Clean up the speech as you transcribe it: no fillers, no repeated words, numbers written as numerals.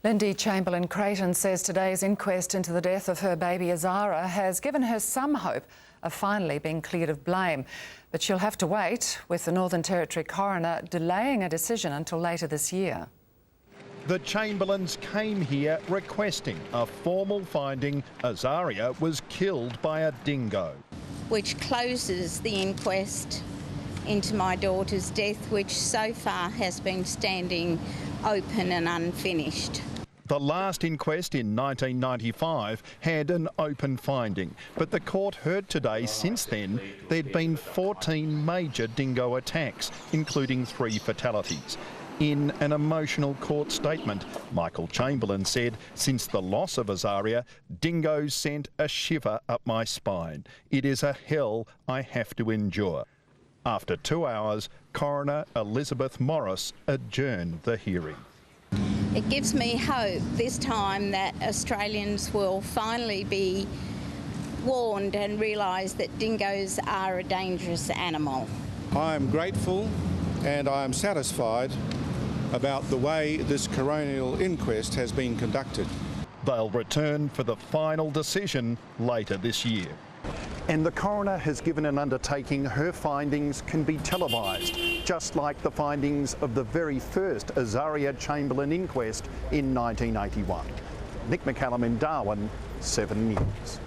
Lindy Chamberlain-Creighton says today's inquest into the death of her baby Azara has given her some hope of finally being cleared of blame. But she'll have to wait, with the Northern Territory coroner delaying a decision until later this year. The Chamberlains came here requesting a formal finding Azaria was killed by a dingo. Which closes the inquest into my daughter's death, which so far has been standing open and unfinished. The last inquest in 1995 had an open finding, but the court heard today since then there'd been 14 major dingo attacks, including 3 fatalities. In an emotional court statement, Michael Chamberlain said, "Since the loss of Azaria, dingoes sent a shiver up my spine. It is a hell I have to endure." After 2 hours, Coroner Elizabeth Morris adjourned the hearing. It gives me hope this time that Australians will finally be warned and realise that dingoes are a dangerous animal. I am grateful and I am satisfied about the way this coronial inquest has been conducted. They'll return for the final decision later this year. And the coroner has given an undertaking her findings can be televised, just like the findings of the very first Azaria Chamberlain inquest in 1981. Nick McCallum in Darwin, 7 News.